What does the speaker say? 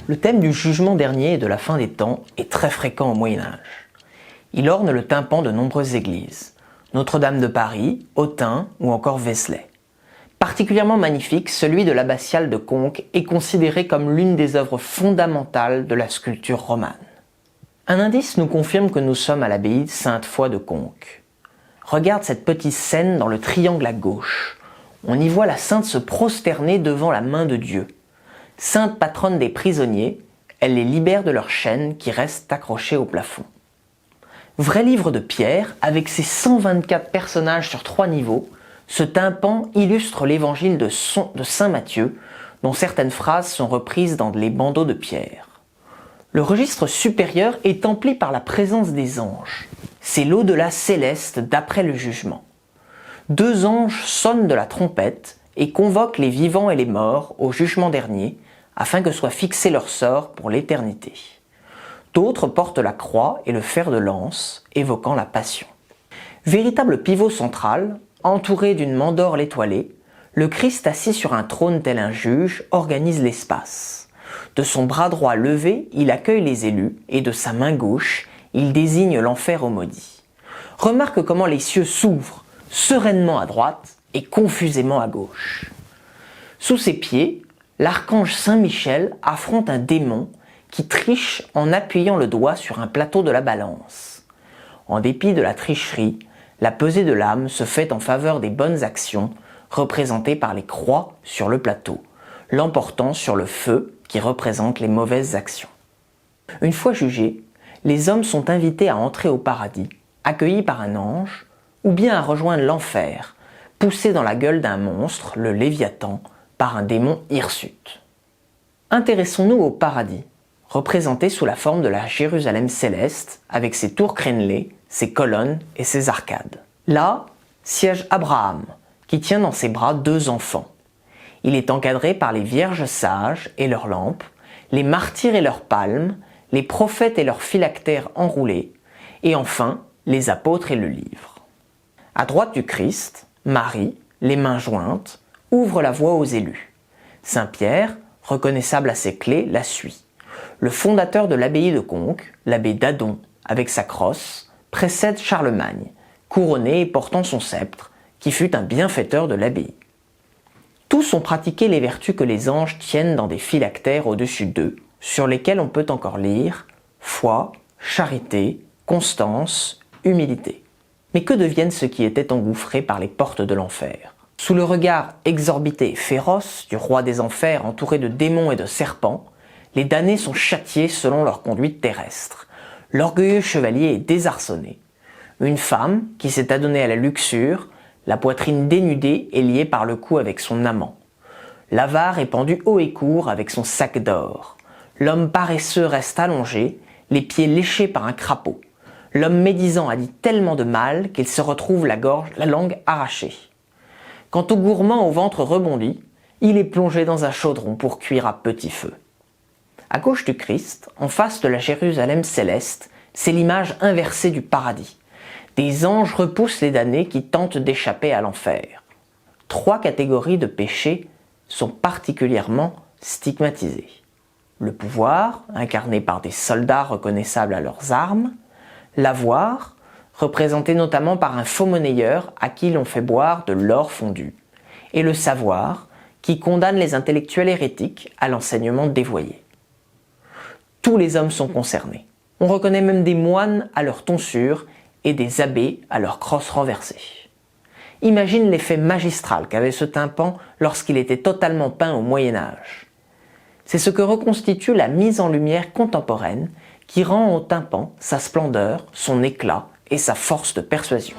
Le thème du jugement dernier et de la fin des temps est très fréquent au Moyen-Âge. Il orne le tympan de nombreuses églises, Notre-Dame de Paris, Autun ou encore Vézelay. Particulièrement magnifique, celui de l'abbatiale de Conques est considéré comme l'une des œuvres fondamentales de la sculpture romane. Un indice nous confirme que nous sommes à l'abbaye Sainte-Foy de Conques. Regarde cette petite scène dans le triangle à gauche. On y voit la sainte se prosterner devant la main de Dieu. Sainte patronne des prisonniers, elle les libère de leurs chaînes qui restent accrochées au plafond. Vrai livre de pierre, avec ses 124 personnages sur 3 niveaux, ce tympan illustre l'évangile de saint Matthieu, dont certaines phrases sont reprises dans les bandeaux de pierre. Le registre supérieur est empli par la présence des anges. C'est l'au-delà céleste d'après le jugement. 2 anges sonnent de la trompette et convoquent les vivants et les morts au jugement dernier, afin que soit fixé leur sort pour l'éternité. D'autres portent la croix et le fer de lance, évoquant la passion. Véritable pivot central, entouré d'une mandorle étoilée, le Christ assis sur un trône tel un juge organise l'espace. De son bras droit levé, il accueille les élus, et de sa main gauche, il désigne l'enfer aux maudits. Remarque comment les cieux s'ouvrent, sereinement à droite et confusément à gauche. Sous ses pieds, l'archange Saint-Michel affronte un démon qui triche en appuyant le doigt sur un plateau de la balance. En dépit de la tricherie, la pesée de l'âme se fait en faveur des bonnes actions, représentées par les croix sur le plateau, l'emportant sur le feu qui représente les mauvaises actions. Une fois jugés, les hommes sont invités à entrer au paradis, accueillis par un ange, ou bien à rejoindre l'enfer, poussés dans la gueule d'un monstre, le Léviathan, par un démon hirsute. Intéressons-nous au paradis, représenté sous la forme de la Jérusalem céleste, avec ses tours crénelées, ses colonnes et ses arcades. Là, siège Abraham, qui tient dans ses bras 2 enfants. Il est encadré par les vierges sages et leurs lampes, les martyrs et leurs palmes, les prophètes et leurs phylactères enroulés, et enfin, les apôtres et le livre. À droite du Christ, Marie, les mains jointes, ouvre la voie aux élus. Saint Pierre, reconnaissable à ses clés, la suit. Le fondateur de l'abbaye de Conques, l'abbé d'Adon, avec sa crosse, précède Charlemagne, couronné et portant son sceptre, qui fut un bienfaiteur de l'abbaye. Tous ont pratiqué les vertus que les anges tiennent dans des phylactères au-dessus d'eux, sur lesquels on peut encore lire foi, charité, constance, humilité. Mais que deviennent ceux qui étaient engouffrés par les portes de l'enfer ? Sous le regard exorbité et féroce du roi des enfers entouré de démons et de serpents, les damnés sont châtiés selon leur conduite terrestre. L'orgueilleux chevalier est désarçonné. Une femme, qui s'est adonnée à la luxure, la poitrine dénudée est liée par le cou avec son amant. L'avare est pendu haut et court avec son sac d'or. L'homme paresseux reste allongé, les pieds léchés par un crapaud. L'homme médisant a dit tellement de mal qu'il se retrouve la langue arrachée. Quant au gourmand au ventre rebondi, il est plongé dans un chaudron pour cuire à petit feu. À gauche du Christ, en face de la Jérusalem céleste, c'est l'image inversée du paradis. Des anges repoussent les damnés qui tentent d'échapper à l'enfer. 3 catégories de péchés sont particulièrement stigmatisées. Le pouvoir, incarné par des soldats reconnaissables à leurs armes. L'avoir, représenté notamment par un faux monnayeur à qui l'on fait boire de l'or fondu. Et le savoir, qui condamne les intellectuels hérétiques à l'enseignement dévoyé. Tous les hommes sont concernés. On reconnaît même des moines à leur tonsure et des abbés à leur crosse renversée. Imagine l'effet magistral qu'avait ce tympan lorsqu'il était totalement peint au Moyen-Âge. C'est ce que reconstitue la mise en lumière contemporaine qui rend au tympan sa splendeur, son éclat et sa force de persuasion.